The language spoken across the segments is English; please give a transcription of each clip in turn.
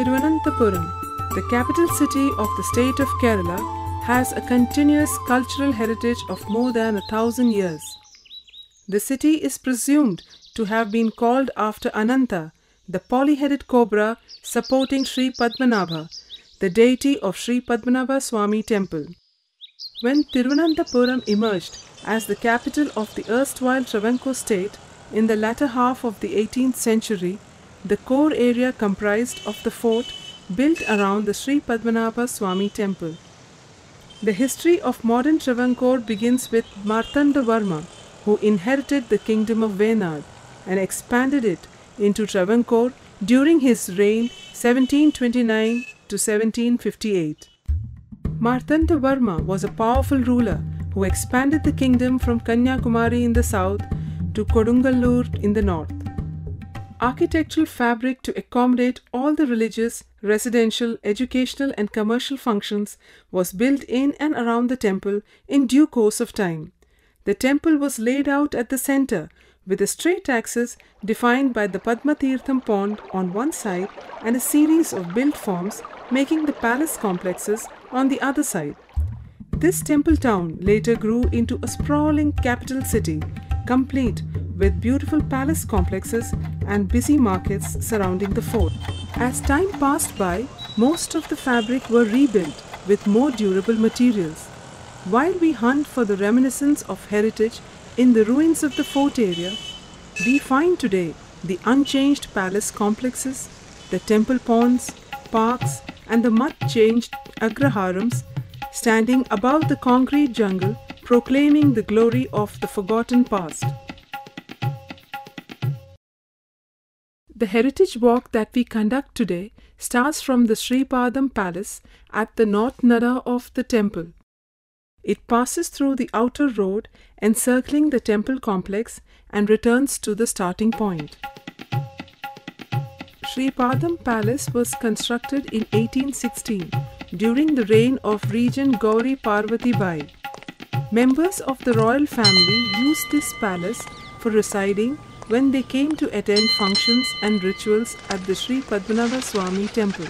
Thiruvananthapuram, the capital city of the state of Kerala, has a continuous cultural heritage of more than 1,000 years. The city is presumed to have been called after Ananta, the poly-headed cobra supporting Sri Padmanabha, the deity of Sri Padmanabha Swami temple. When Thiruvananthapuram emerged as the capital of the erstwhile Travancore state in the latter half of the 18th century, the core area comprised of the fort built around the Sri Padmanabha Swami temple. The history of modern Travancore begins with Martandavarma, who inherited the kingdom of Venad and expanded it into Travancore during his reign 1729 to 1758. Martandavarma was a powerful ruler who expanded the kingdom from Kanyakumari in the south to Kodungallur in the north. Architectural fabric to accommodate all the religious, residential, educational and commercial functions was built in and around the temple in due course of time. The temple was laid out at the center with a straight axis defined by the Padmatirtham pond on one side and a series of built forms making the palace complexes on the other side. This temple town later grew into a sprawling capital city, complete with beautiful palace complexes and busy markets surrounding the fort. As time passed by, most of the fabric were rebuilt with more durable materials. While we hunt for the reminiscence of heritage in the ruins of the fort area, we find today the unchanged palace complexes, the temple ponds, parks and the mud-changed agraharams standing above the concrete jungle, proclaiming the glory of the forgotten past. The heritage walk that we conduct today starts from the Sri Padam Palace at the north nada of the temple. It passes through the outer road encircling the temple complex and returns to the starting point. Sri Padam Palace was constructed in 1816 during the reign of Regent Gauri Parvati Bai. Members of the royal family used this palace for residing when they came to attend functions and rituals at the Sri Padmanabha Swami temple.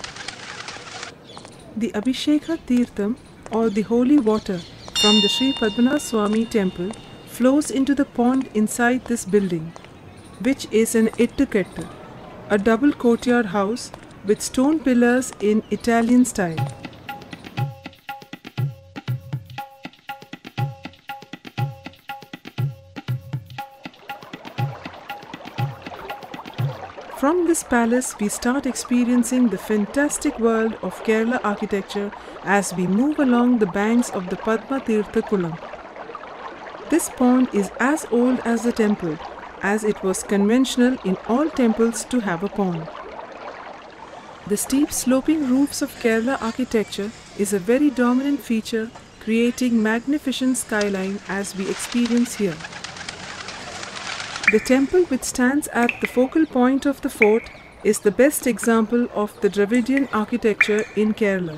The Abhisheka Tirtham, or the holy water from the Sri Padmanabha Swami temple, flows into the pond inside this building, which is an ettukettu, a double courtyard house with stone pillars in Italian style. From this palace, we start experiencing the fantastic world of Kerala architecture as we move along the banks of the Padma Tirtha Kulam. This pond is as old as the temple, as it was conventional in all temples to have a pond. The steep sloping roofs of Kerala architecture is a very dominant feature, creating magnificent skyline as we experience here. The temple, which stands at the focal point of the fort, is the best example of the Dravidian architecture in Kerala.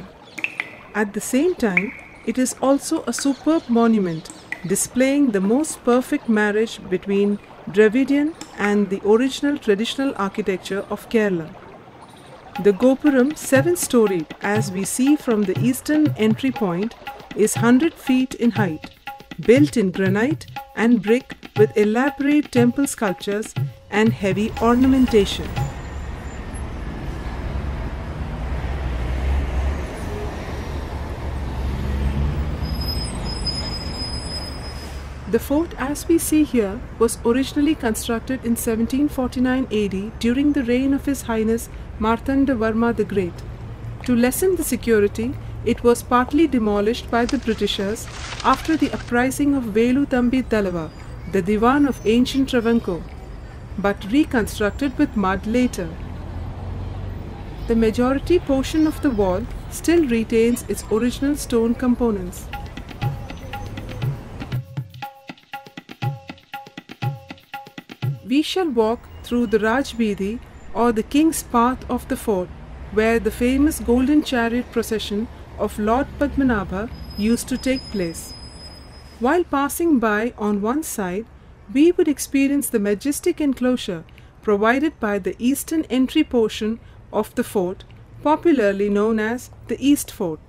At the same time, it is also a superb monument displaying the most perfect marriage between Dravidian and the original traditional architecture of Kerala. The Gopuram, 7-storied as we see from the eastern entry point, is 100 feet in height, built in granite and brick with elaborate temple sculptures and heavy ornamentation. The fort, as we see here, was originally constructed in 1749 AD during the reign of His Highness Martandavarma the Great. To lessen the security, it was partly demolished by the Britishers after the uprising of Velu Thambi Dalava, the Diwan of ancient Travancore, but reconstructed with mud later. The majority portion of the wall still retains its original stone components. We shall walk through the Rajbidi, or the King's Path of the fort, where the famous golden chariot procession of Lord Padmanabha used to take place. While passing by on one side, we would experience the majestic enclosure provided by the eastern entry portion of the fort, popularly known as the East Fort.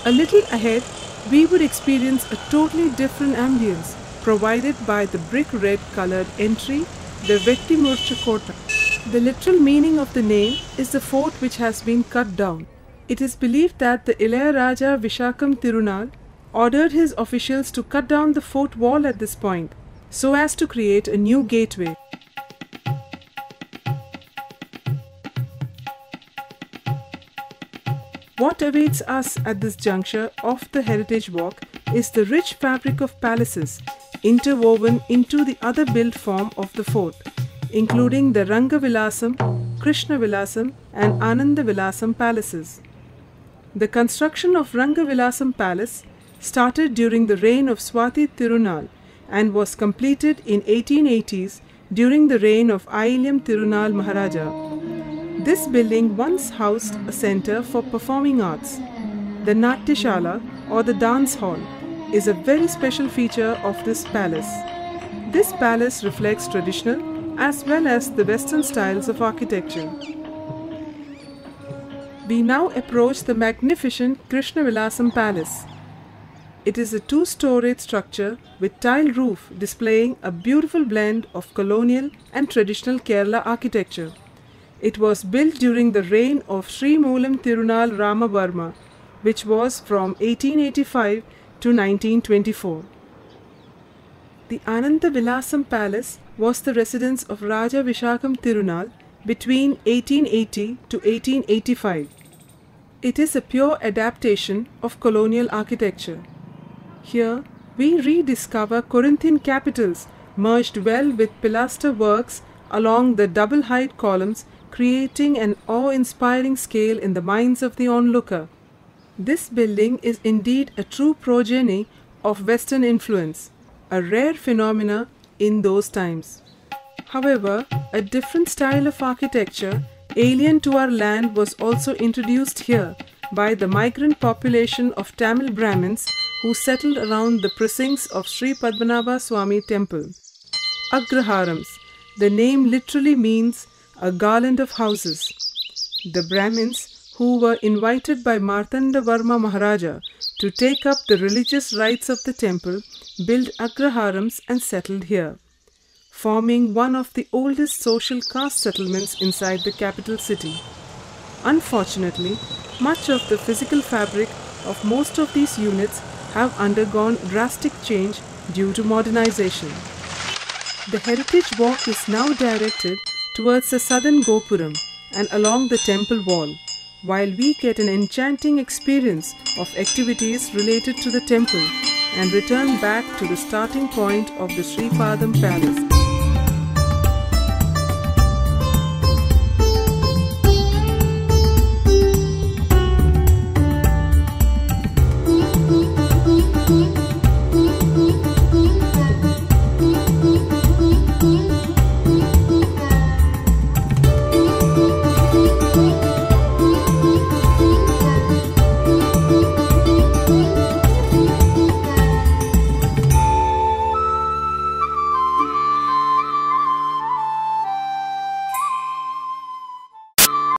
A little ahead, we would experience a totally different ambience provided by the brick red colored entry, the Vettimurcha Kota. The literal meaning of the name is the fort which has been cut down. It is believed that the Ilayaraja Vishakam Tirunal ordered his officials to cut down the fort wall at this point so as to create a new gateway. What awaits us at this juncture of the Heritage Walk is the rich fabric of palaces interwoven into the other built form of the fort, including the Rangavilasam, Krishna Vilasam and Ananda Vilasam palaces. The construction of Rangavilasam Palace started during the reign of Swati Tirunal and was completed in 1880s during the reign of Ayilyam Tirunal Maharaja. This building once housed a center for performing arts. The Natyashala or the dance hall is a very special feature of this palace. This palace reflects traditional as well as the Western styles of architecture. We now approach the magnificent Krishna Vilasam Palace. It is a two-storied structure with tile roof displaying a beautiful blend of colonial and traditional Kerala architecture. It was built during the reign of Sri Moolam Tirunal Ramavarma, which was from 1885 to 1924. The Ananda Vilasam Palace was the residence of Raja Vishakam Tirunal between 1880 to 1885. It is a pure adaptation of colonial architecture. Here, we rediscover Corinthian capitals merged well with pilaster works along the double-height columns, creating an awe-inspiring scale in the minds of the onlooker. This building is indeed a true progeny of Western influence, a rare phenomena in those times. However, a different style of architecture alien to our land was also introduced here by the migrant population of Tamil Brahmins who settled around the precincts of Sri Padmanabha Swami Temple. Agraharams. The name literally means a garland of houses. The Brahmins, who were invited by Martanda Varma Maharaja to take up the religious rites of the temple, built Agraharams and settled here, forming one of the oldest social caste settlements inside the capital city. Unfortunately, much of the physical fabric of most of these units have undergone drastic change due to modernization. The Heritage Walk is now directed towards the southern Gopuram and along the temple wall, while we get an enchanting experience of activities related to the temple and return back to the starting point of the Sripadam Palace.